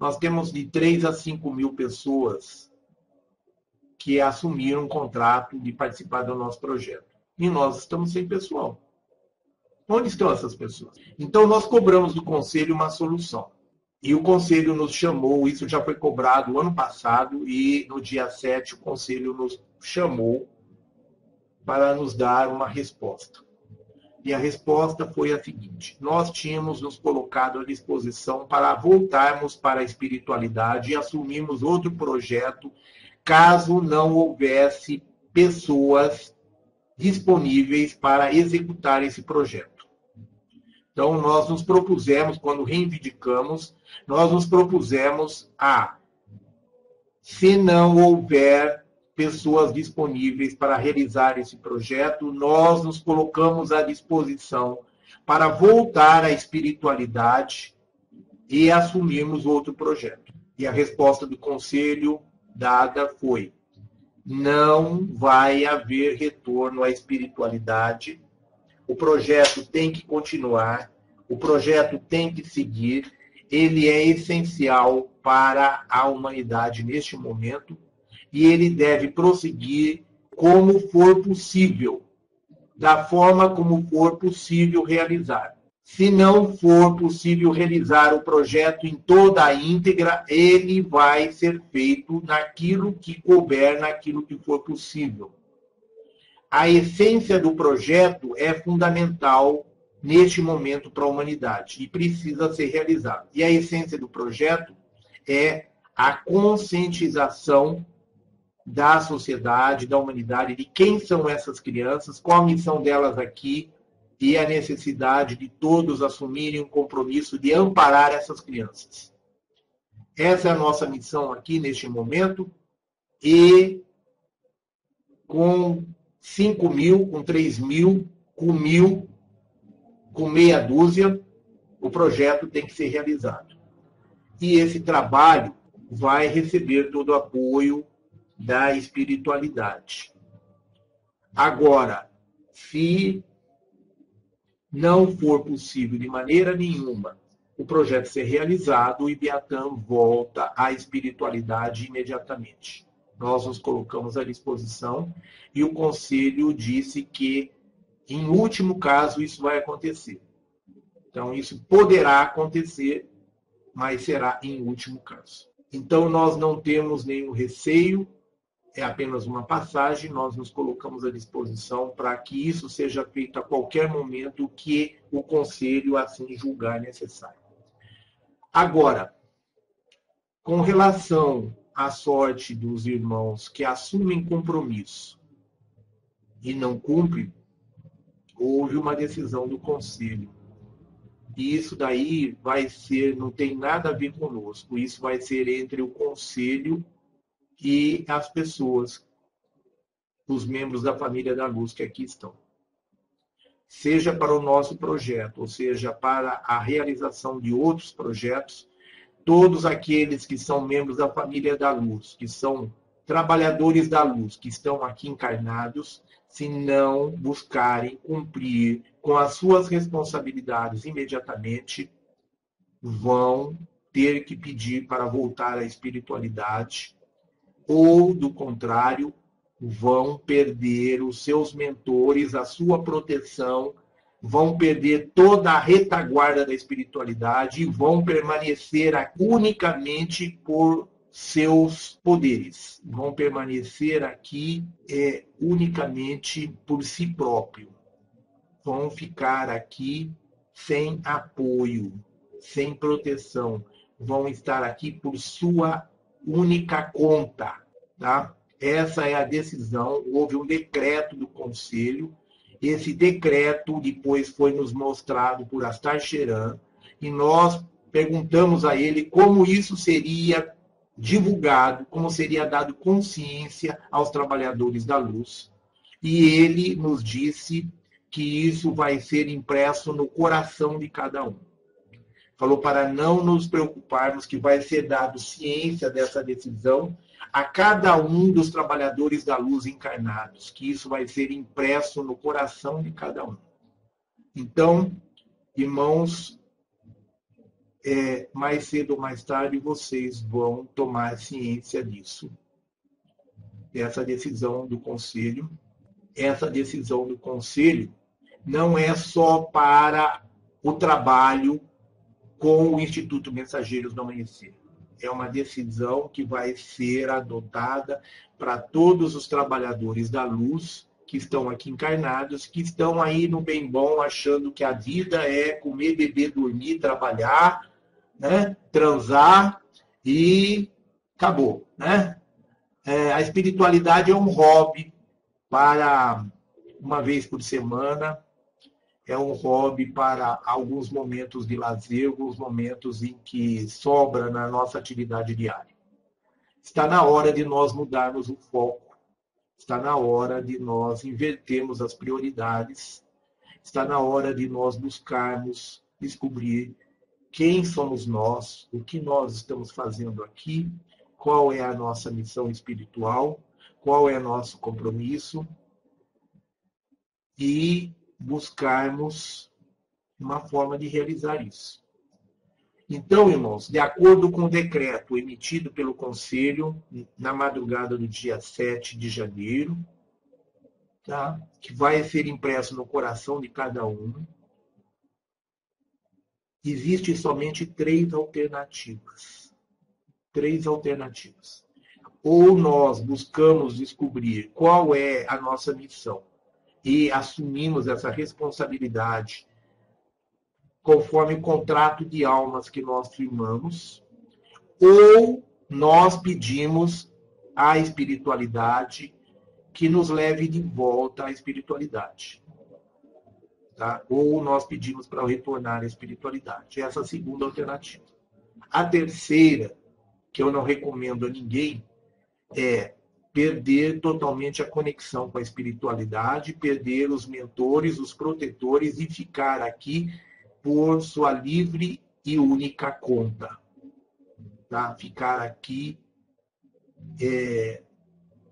nós temos de 3 a 5 mil pessoas que assumiram um contrato de participar do nosso projeto. E nós estamos sem pessoal. Onde estão essas pessoas? Então, nós cobramos do Conselho uma solução. E o Conselho nos chamou, isso já foi cobrado ano passado, e no dia 7 o Conselho nos chamou para nos dar uma resposta. E a resposta foi a seguinte: nós tínhamos nos colocado à disposição para voltarmos para a espiritualidade e assumirmos outro projeto, caso não houvesse pessoas disponíveis para executar esse projeto. Então, nós nos propusemos, quando reivindicamos, nós nos propusemos a, se não houver pessoas disponíveis para realizar esse projeto, nós nos colocamos à disposição para voltar à espiritualidade e assumirmos outro projeto. E a resposta do Conselho dada foi: não vai haver retorno à espiritualidade, o projeto tem que continuar, o projeto tem que seguir, ele é essencial para a humanidade neste momento, e ele deve prosseguir como for possível, da forma como for possível realizar. Se não for possível realizar o projeto em toda a íntegra, ele vai ser feito naquilo que couber, naquilo que for possível. A essência do projeto é fundamental neste momento para a humanidade e precisa ser realizada. E a essência do projeto é a conscientização da sociedade, da humanidade, de quem são essas crianças, qual a missão delas aqui e a necessidade de todos assumirem um compromisso de amparar essas crianças. Essa é a nossa missão aqui neste momento, e com 5.000, com 3.000, com 1.000, com meia dúzia, o projeto tem que ser realizado. E esse trabalho vai receber todo o apoio da espiritualidade. Agora, se não for possível de maneira nenhuma o projeto ser realizado, o Ibiatã volta à espiritualidade imediatamente. Nós nos colocamos à disposição e o Conselho disse que, em último caso, isso vai acontecer. Então, isso poderá acontecer, mas será em último caso. Então, nós não temos nenhum receio, é apenas uma passagem, nós nos colocamos à disposição para que isso seja feito a qualquer momento que o Conselho assim julgar necessário. Agora, com relação à sorte dos irmãos que assumem compromisso e não cumprem, houve uma decisão do Conselho. E isso daí vai ser, não tem nada a ver conosco, isso vai ser entre o Conselho e as pessoas, os membros da família da luz que aqui estão. Seja para o nosso projeto, ou seja, para a realização de outros projetos, todos aqueles que são membros da família da luz, que são trabalhadores da luz, que estão aqui encarnados, se não buscarem cumprir com as suas responsabilidades imediatamente, vão ter que pedir para voltar à espiritualidade, ou, do contrário, vão perder os seus mentores, a sua proteção, vão perder toda a retaguarda da espiritualidade e vão permanecer unicamente por seus poderes. Vão permanecer aqui unicamente por si próprio. Vão ficar aqui sem apoio, sem proteção. Vão estar aqui por sua única conta, tá? Essa é a decisão. Houve um decreto do Conselho. Esse decreto depois foi nos mostrado por Astar Sheran e nós perguntamos a ele como isso seria divulgado, como seria dado consciência aos trabalhadores da luz. E ele nos disse que isso vai ser impresso no coração de cada um. Falou para não nos preocuparmos, que vai ser dado ciência dessa decisão a cada um dos trabalhadores da luz encarnados, que isso vai ser impresso no coração de cada um. Então, irmãos, mais cedo ou mais tarde vocês vão tomar ciência disso, dessa decisão do Conselho. Essa decisão do Conselho não é só para o trabalho com o Instituto Mensageiros do Amanhecer. É uma decisão que vai ser adotada para todos os trabalhadores da luz que estão aqui encarnados, que estão aí no bem bom, achando que a vida é comer, beber, dormir, trabalhar, né? Transar e acabou, né? A espiritualidade é um hobby para uma vez por semana, é um hobby para alguns momentos de lazer, alguns momentos em que sobra na nossa atividade diária. Está na hora de nós mudarmos o foco, está na hora de nós invertermos as prioridades, está na hora de nós buscarmos descobrir quem somos nós, o que nós estamos fazendo aqui, qual é a nossa missão espiritual, qual é o nosso compromisso e buscarmos uma forma de realizar isso. Então, irmãos, de acordo com o decreto emitido pelo Conselho na madrugada do dia 7 de janeiro, tá? Que vai ser impresso no coração de cada um, existem somente 3 alternativas. 3 alternativas. Ou nós buscamos descobrir qual é a nossa missão e assumimos essa responsabilidade conforme o contrato de almas que nós firmamos, ou nós pedimos à espiritualidade que nos leve de volta à espiritualidade. Tá? Ou nós pedimos para retornar à espiritualidade. Essa é a segunda alternativa. A terceira, que eu não recomendo a ninguém, é perder totalmente a conexão com a espiritualidade, perder os mentores, os protetores e ficar aqui por sua livre e única conta. Tá? Ficar aqui,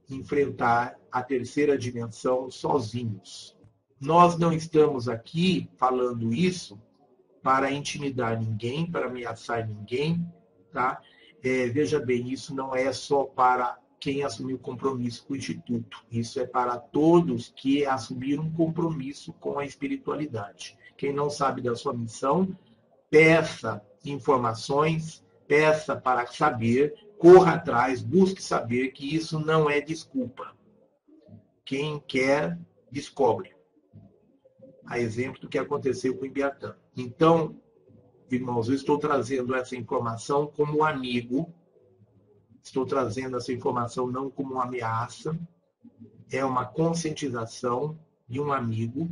enfrentar a terceira dimensão sozinhos. Nós não estamos aqui falando isso para intimidar ninguém, para ameaçar ninguém. Tá? Veja bem, isso não é só para quem assumiu compromisso com o Instituto. Isso é para todos que assumiram um compromisso com a espiritualidade. Quem não sabe da sua missão, peça informações, peça para saber, corra atrás, busque saber que isso não é desculpa. Quem quer, descobre. A exemplo do que aconteceu com o Ibiatã. Então, irmãos, eu estou trazendo essa informação como amigo, estou trazendo essa informação não como uma ameaça, é uma conscientização de um amigo.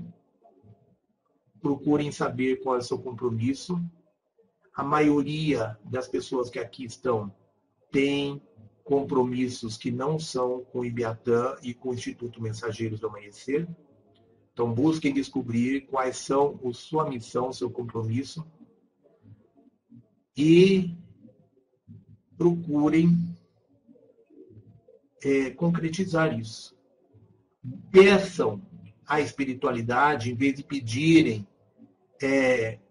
Procurem saber qual é o seu compromisso. A maioria das pessoas que aqui estão tem compromissos que não são com o Ibiatã e com o Instituto Mensageiros do Amanhecer. Então, busquem descobrir quais são a sua missão, o seu compromisso. E procurem concretizar isso. Peçam à espiritualidade, em vez de pedirem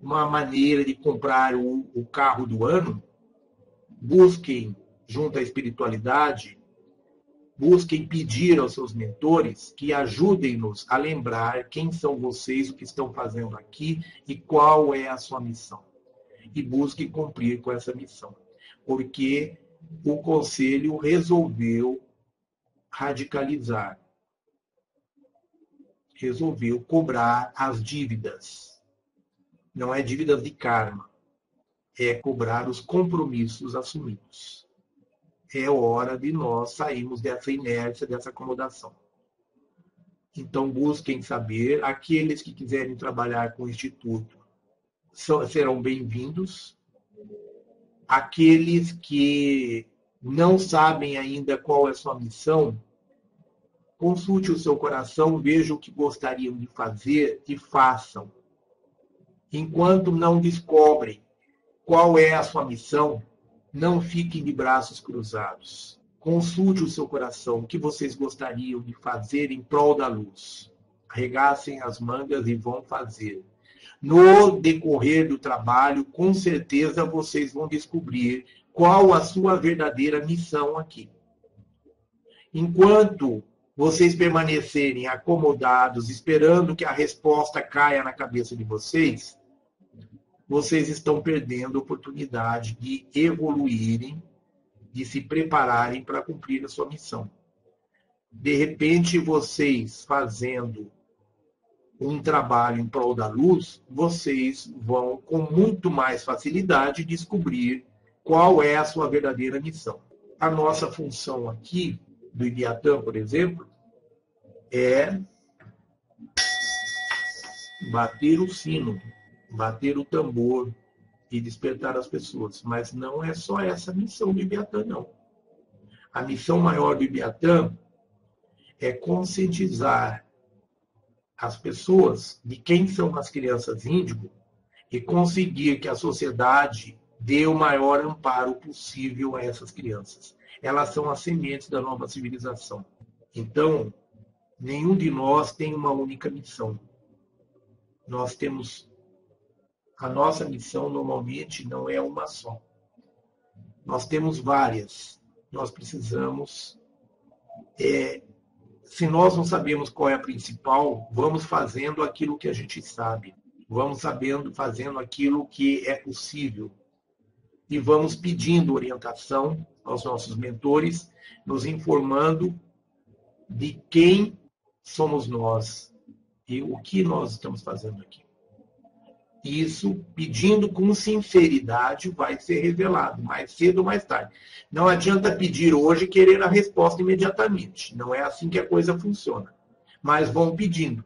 uma maneira de comprar o carro do ano, busquem junto à espiritualidade, busquem pedir aos seus mentores que ajudem-nos a lembrar quem são vocês, o que estão fazendo aqui e qual é a sua missão. E busquem cumprir com essa missão. Porque o Conselho resolveu radicalizar. Resolveu cobrar as dívidas. Não é dívidas de karma. É cobrar os compromissos assumidos. É hora de nós sairmos dessa inércia, dessa acomodação. Então, busquem saber. Aqueles que quiserem trabalhar com o Instituto serão bem-vindos. Aqueles que não sabem ainda qual é a sua missão, consulte o seu coração, veja o que gostariam de fazer e façam. Enquanto não descobrem qual é a sua missão, não fiquem de braços cruzados. Consulte o seu coração, o que vocês gostariam de fazer em prol da luz. Arregassem as mangas e vão fazer. No decorrer do trabalho, com certeza vocês vão descobrir qual a sua verdadeira missão aqui. Enquanto vocês permanecerem acomodados, esperando que a resposta caia na cabeça de vocês, vocês estão perdendo a oportunidade de evoluírem, de se prepararem para cumprir a sua missão. De repente, vocês fazendo um trabalho em prol da luz, vocês vão, com muito mais facilidade, descobrir qual é a sua verdadeira missão. A nossa função aqui, do Ibiatã, por exemplo, é bater o sino, bater o tambor e despertar as pessoas. Mas não é só essa a missão do Ibiatã, não. A missão maior do Ibiatã é conscientizar as pessoas de quem são as crianças índigo e conseguir que a sociedade dê o maior amparo possível a essas crianças. Elas são as sementes da nova civilização. Então, nenhum de nós tem uma única missão. Nós temos... A nossa missão, normalmente, não é uma só. Nós temos várias. Nós precisamos... Se nós não sabemos qual é a principal, vamos fazendo aquilo que a gente sabe. Vamos fazendo aquilo que é possível. E vamos pedindo orientação aos nossos mentores, nos informando de quem somos nós e o que nós estamos fazendo aqui. Isso, pedindo com sinceridade, vai ser revelado, mais cedo ou mais tarde. Não adianta pedir hoje e querer a resposta imediatamente. Não é assim que a coisa funciona. Mas vão pedindo.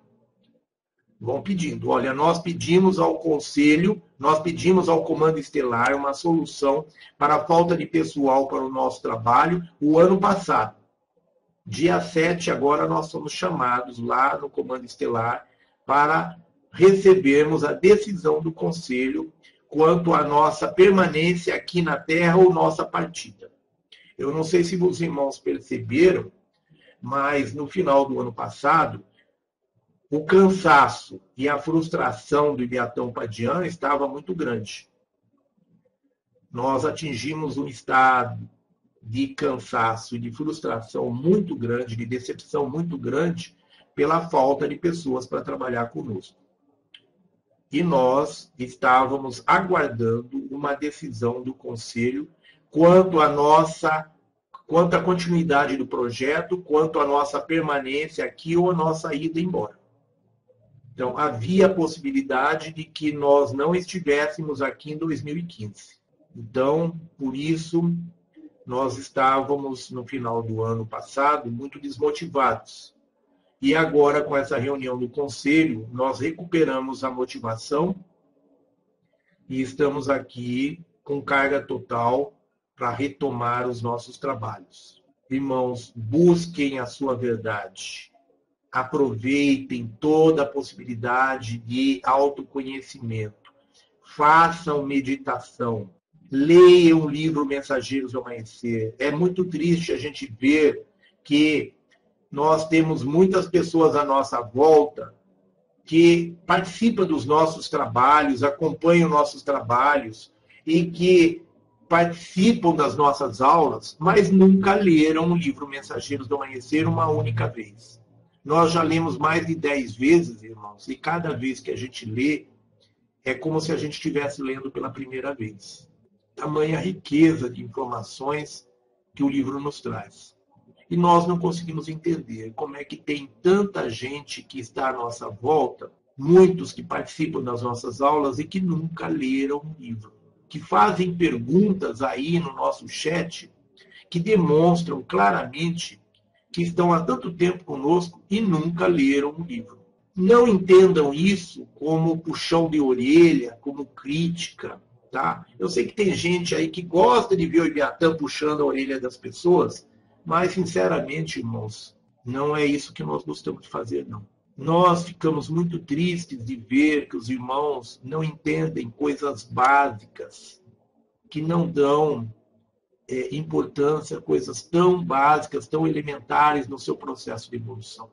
Vão pedindo. Olha, nós pedimos ao Conselho, nós pedimos ao Comando Estelar uma solução para a falta de pessoal para o nosso trabalho o ano passado. Dia 7, agora nós somos chamados lá no Comando Estelar para recebermos a decisão do Conselho quanto à nossa permanência aqui na Terra ou nossa partida. Eu não sei se os irmãos perceberam, mas no final do ano passado, o cansaço e a frustração do Ibiatã Padian estava muito grande. Nós atingimos um estado de cansaço e de frustração muito grande, de decepção muito grande, pela falta de pessoas para trabalhar conosco. E nós estávamos aguardando uma decisão do Conselho quanto à continuidade do projeto, quanto à nossa permanência aqui ou a nossa ida embora. Então, havia a possibilidade de que nós não estivéssemos aqui em 2015. Então, por isso, nós estávamos, no final do ano passado, muito desmotivados. E agora, com essa reunião do Conselho, nós recuperamos a motivação e estamos aqui com carga total para retomar os nossos trabalhos. Irmãos, busquem a sua verdade. Aproveitem toda a possibilidade de autoconhecimento. Façam meditação. Leiam o livro Mensageiros do Amanhecer. É muito triste a gente ver que nós temos muitas pessoas à nossa volta que participam dos nossos trabalhos, acompanham nossos trabalhos e que participam das nossas aulas, mas nunca leram o livro Mensageiros do Amanhecer uma única vez. Nós já lemos mais de 10 vezes, irmãos, e cada vez que a gente lê, é como se a gente estivesse lendo pela primeira vez. Tamanha riqueza de informações que o livro nos traz. E nós não conseguimos entender como é que tem tanta gente que está à nossa volta, muitos que participam das nossas aulas e que nunca leram o livro, que fazem perguntas aí no nosso chat que demonstram claramente que estão há tanto tempo conosco e nunca leram o livro. Não entendam isso como puxão de orelha, como crítica. Tá? Eu sei que tem gente aí que gosta de ver o Ibiatã puxando a orelha das pessoas, mas, sinceramente, irmãos, não é isso que nós gostamos de fazer, não. Nós ficamos muito tristes de ver que os irmãos não entendem coisas básicas, que não dão importância a coisas tão básicas, tão elementares no seu processo de evolução.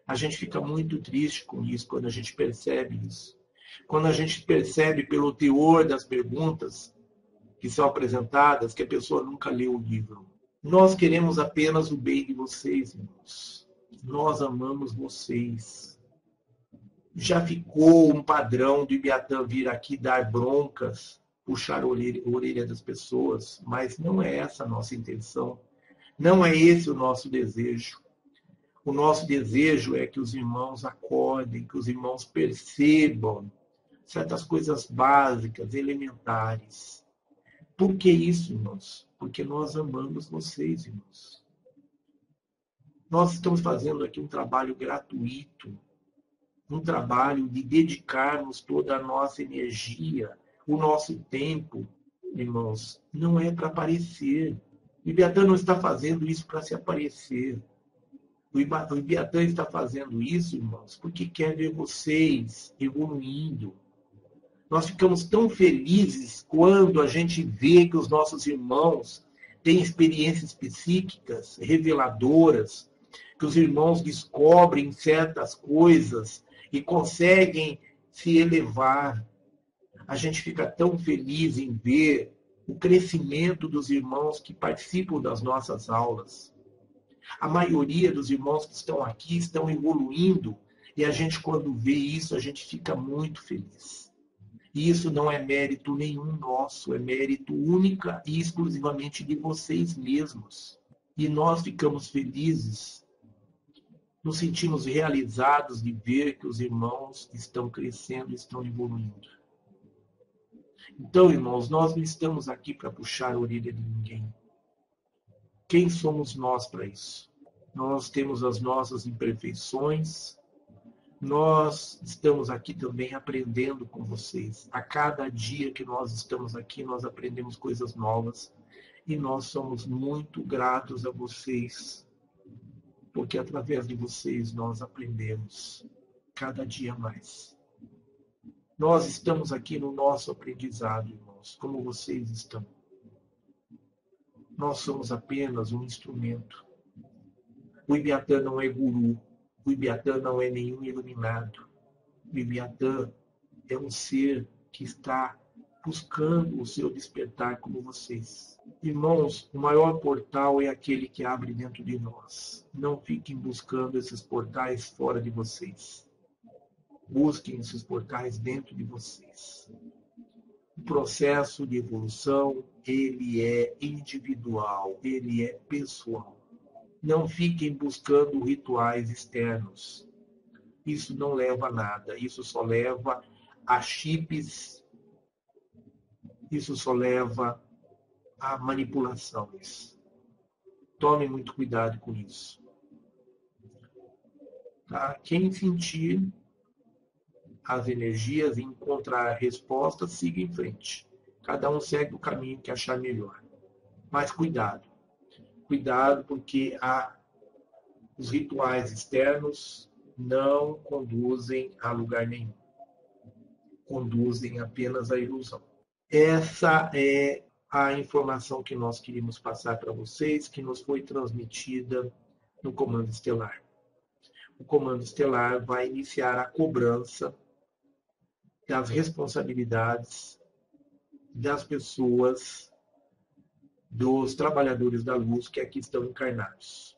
A gente fica muito triste com isso, quando a gente percebe isso. Quando a gente percebe pelo teor das perguntas que são apresentadas que a pessoa nunca leu o livro. Nós queremos apenas o bem de vocês, irmãos. Nós amamos vocês. Já ficou um padrão do Ibiatã vir aqui dar broncas, puxar a orelha das pessoas, mas não é essa a nossa intenção. Não é esse o nosso desejo. O nosso desejo é que os irmãos acordem, que os irmãos percebam certas coisas básicas, elementares. Por que isso, irmãos? Porque nós amamos vocês, irmãos. Nós estamos fazendo aqui um trabalho gratuito, um trabalho de dedicarmos toda a nossa energia, o nosso tempo, irmãos, não é para aparecer. O Ibiatã não está fazendo isso para se aparecer. O Ibiatã está fazendo isso, irmãos, porque quer ver vocês evoluindo. Nós ficamos tão felizes quando a gente vê que os nossos irmãos têm experiências psíquicas reveladoras, que os irmãos descobrem certas coisas e conseguem se elevar. A gente fica tão feliz em ver o crescimento dos irmãos que participam das nossas aulas. A maioria dos irmãos que estão aqui estão evoluindo e a gente, quando vê isso, a gente fica muito feliz. E isso não é mérito nenhum nosso, é mérito única e exclusivamente de vocês mesmos. E nós ficamos felizes, nos sentimos realizados de ver que os irmãos estão crescendo, estão evoluindo. Então, irmãos, nós não estamos aqui para puxar a orelha de ninguém. Quem somos nós para isso? Nós temos as nossas imperfeições. Nós estamos aqui também aprendendo com vocês. A cada dia que nós estamos aqui, nós aprendemos coisas novas. E nós somos muito gratos a vocês, porque através de vocês nós aprendemos cada dia mais. Nós estamos aqui no nosso aprendizado, irmãos, como vocês estão. Nós somos apenas um instrumento. O Ibiatã não é guru. O Ibiatã não é nenhum iluminado. O Ibiatã é um ser que está buscando o seu despertar como vocês. Irmãos, o maior portal é aquele que abre dentro de nós. Não fiquem buscando esses portais fora de vocês. Busquem esses portais dentro de vocês. O processo de evolução, ele é individual, ele é pessoal. Não fiquem buscando rituais externos. Isso não leva a nada. Isso só leva a chips. Isso só leva a manipulações. Tomem muito cuidado com isso. Tá? Quem sentir as energias e encontrar respostas, siga em frente. Cada um segue o caminho que achar melhor. Mas cuidado. Cuidado, porque os rituais externos não conduzem a lugar nenhum. Conduzem apenas à ilusão. Essa é a informação que nós queríamos passar para vocês, que nos foi transmitida no Comando Estelar. O Comando Estelar vai iniciar a cobrança das responsabilidades das pessoas, dos trabalhadores da luz que aqui estão encarnados.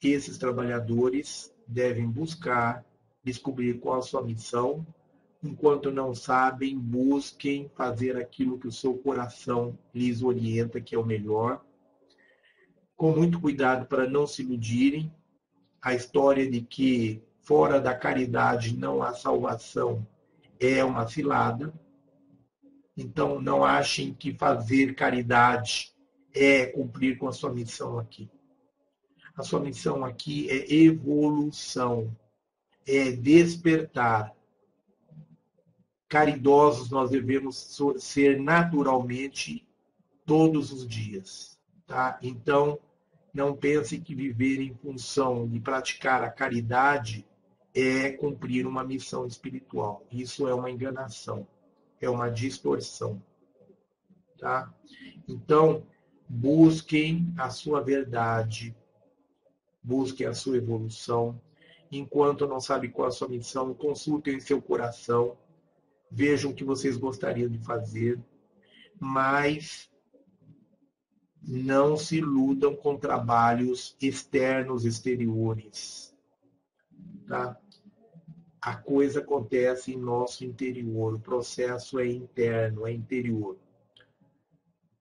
Esses trabalhadores devem buscar descobrir qual a sua missão. Enquanto não sabem, busquem fazer aquilo que o seu coração lhes orienta, que é o melhor. Com muito cuidado para não se iludirem. A história de que fora da caridade não há salvação é uma cilada. Então, não achem que fazer caridade é cumprir com a sua missão aqui. A sua missão aqui é evolução, é despertar. Caridosos nós devemos ser naturalmente todos os dias. Tá? Então, não pense que viver em função de praticar a caridade é cumprir uma missão espiritual. Isso é uma enganação, é uma distorção. Tá? Então, busquem a sua verdade, busquem a sua evolução. Enquanto não sabe qual a sua missão, consultem seu coração, vejam o que vocês gostariam de fazer, mas Não se iludam com trabalhos externos, exteriores. Tá? A coisa acontece em nosso interior, o processo é interno, é interior.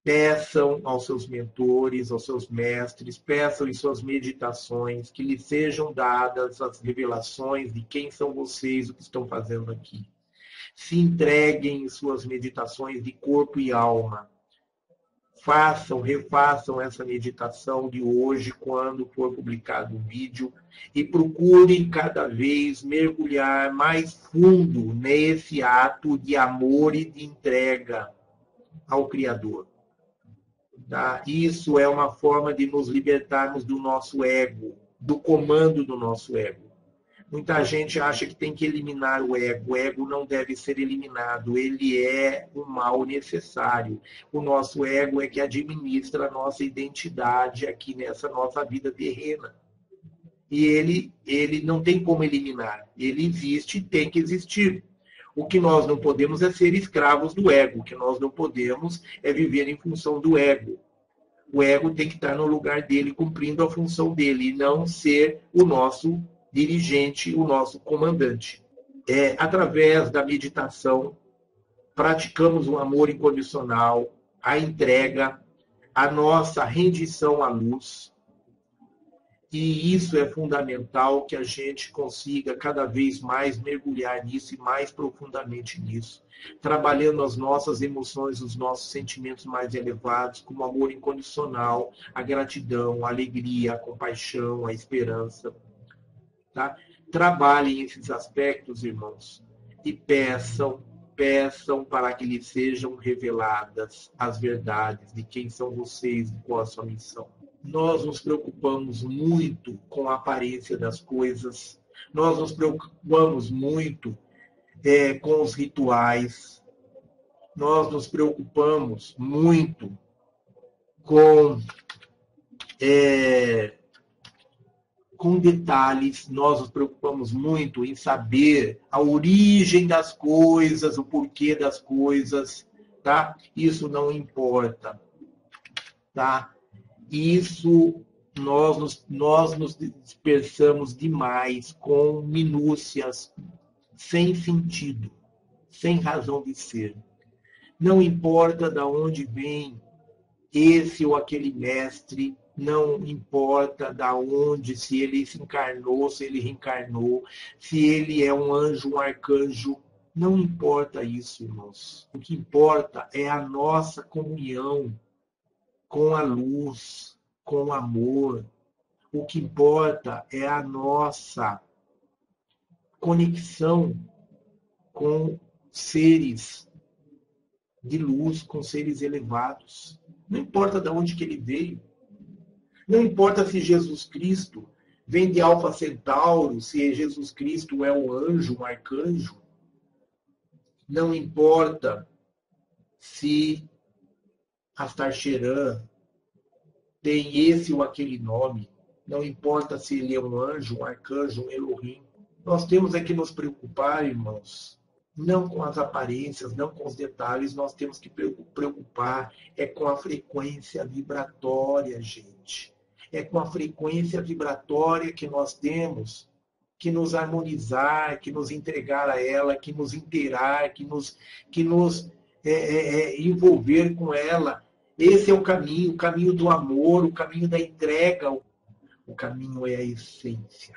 Peçam aos seus mentores, aos seus mestres, peçam em suas meditações que lhes sejam dadas as revelações de quem são vocês, o que estão fazendo aqui. Se entreguem em suas meditações de corpo e alma. Façam, refaçam essa meditação de hoje, quando for publicado o vídeo, e procurem cada vez mergulhar mais fundo nesse ato de amor e de entrega ao Criador. Tá? Isso é uma forma de nos libertarmos do nosso ego, do comando do nosso ego. Muita gente acha que tem que eliminar o ego. O ego não deve ser eliminado. Ele é um mal necessário. O nosso ego é que administra a nossa identidade aqui nessa nossa vida terrena. E ele não tem como eliminar. Ele existe e tem que existir. O que nós não podemos é ser escravos do ego. O que nós não podemos é viver em função do ego. O ego tem que estar no lugar dele, cumprindo a função dele, e não ser o nosso dirigente, o nosso comandante. Através da meditação, praticamos o amor incondicional, a entrega, a nossa rendição à luz. E isso é fundamental, que a gente consiga cada vez mais mergulhar nisso e mais profundamente nisso, trabalhando as nossas emoções, os nossos sentimentos mais elevados, como o amor incondicional, a gratidão, a alegria, a compaixão, a esperança. Tá? Trabalhem esses aspectos, irmãos, e peçam para que lhes sejam reveladas as verdades de quem são vocês e qual a sua missão. Nós nos preocupamos muito com a aparência das coisas, nós nos preocupamos muito com os rituais, nós nos preocupamos muito com detalhes, nós nos preocupamos muito em saber a origem das coisas, o porquê das coisas, tá? Isso não importa, tá? Isso nós nos dispersamos demais com minúcias sem sentido, sem razão de ser. Não importa de onde vem esse ou aquele mestre, não importa da onde, se ele se encarnou, se ele reencarnou, se ele é um anjo, um arcanjo, não importa isso, irmãos. O que importa é a nossa comunhão com a luz, com o amor. O que importa é a nossa conexão com seres de luz, com seres elevados. Não importa de onde que ele veio. Não importa se Jesus Cristo vem de Alfa Centauro, se Jesus Cristo é um anjo, um arcanjo. Não importa se Astarcheran tem esse ou aquele nome. Não importa se ele é um anjo, um arcanjo, um Elohim. Nós temos que nos preocupar, irmãos, não com as aparências, não com os detalhes. Nós temos que preocupar com a frequência vibratória, gente. É com a frequência vibratória que nós temos que nos harmonizar, que nos entregar a ela, que nos inteirar, que nos envolver com ela. Esse é o caminho do amor, o caminho da entrega. O caminho é a essência.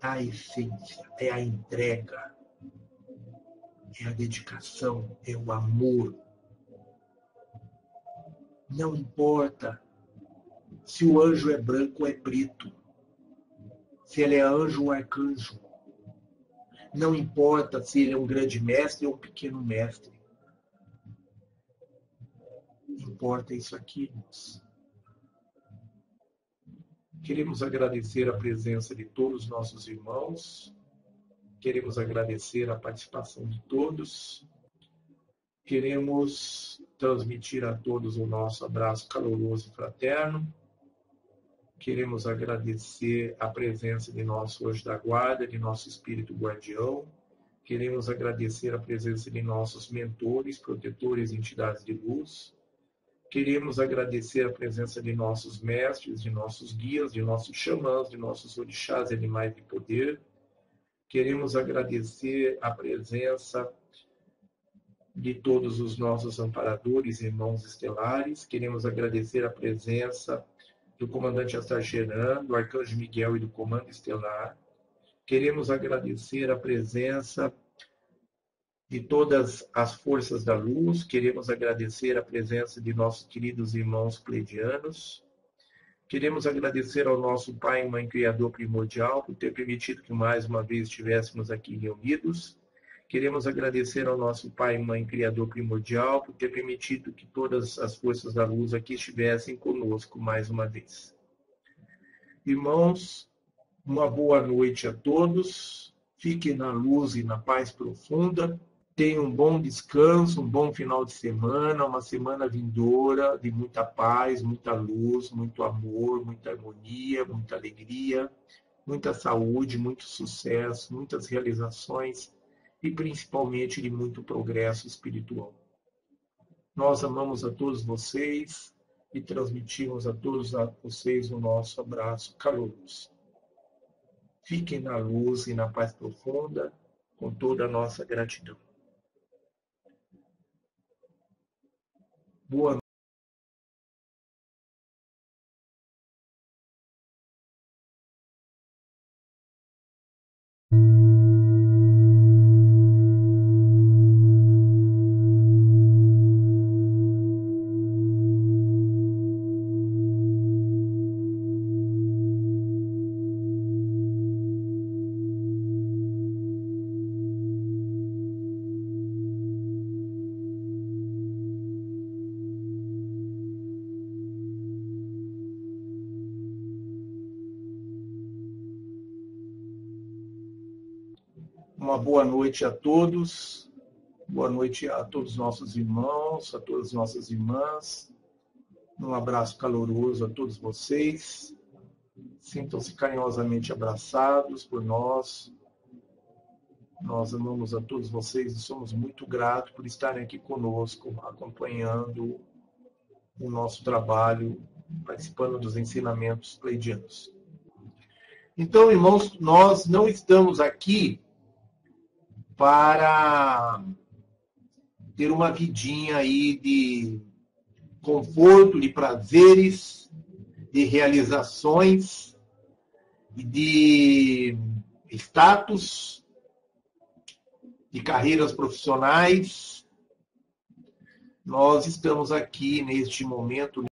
A essência é a entrega, é a dedicação, é o amor. Não importa se o anjo é branco ou é preto, se ele é anjo ou arcanjo. Não importa se ele é um grande mestre ou um pequeno mestre. Importa isso aqui, irmãos. Queremos agradecer a presença de todos os nossos irmãos. Queremos agradecer a participação de todos. Queremos transmitir a todos o nosso abraço caloroso e fraterno. Queremos agradecer a presença de nosso anjo da guarda, de nosso espírito guardião. Queremos agradecer a presença de nossos mentores, protetores e entidades de luz. Queremos agradecer a presença de nossos mestres, de nossos guias, de nossos xamãs, de nossos orixás e animais de poder. Queremos agradecer a presença de todos os nossos amparadores e irmãos estelares. Queremos agradecer a presença do comandante Astarcheran, do arcanjo Miguel e do comando estelar. Queremos agradecer a presença de todas as forças da luz. Queremos agradecer a presença de nossos queridos irmãos pleidianos. Queremos agradecer ao nosso Pai e Mãe Criador Primordial por ter permitido que mais uma vez estivéssemos aqui reunidos. Queremos agradecer ao nosso Pai e Mãe Criador Primordial por ter permitido que todas as forças da luz aqui estivessem conosco mais uma vez. Irmãos, uma boa noite a todos. Fiquem na luz e na paz profunda. Tenham um bom descanso, um bom final de semana, uma semana vindoura de muita paz, muita luz, muito amor, muita harmonia, muita alegria, muita saúde, muito sucesso, muitas realizações e principalmente de muito progresso espiritual. Nós amamos a todos vocês e transmitimos a todos vocês o nosso abraço caloroso. Fiquem na luz e na paz profunda, com toda a nossa gratidão. Boa noite. Uma boa noite a todos. Boa noite a todos os nossos irmãos, a todas as nossas irmãs. Um abraço caloroso a todos vocês. Sintam-se carinhosamente abraçados por nós. Nós amamos a todos vocês e somos muito gratos por estarem aqui conosco, acompanhando o nosso trabalho, participando dos ensinamentos pleidianos. Então, irmãos, nós não estamos aqui para ter uma vidinha aí de conforto, de prazeres, de realizações e de status, de carreiras profissionais. Nós estamos aqui neste momento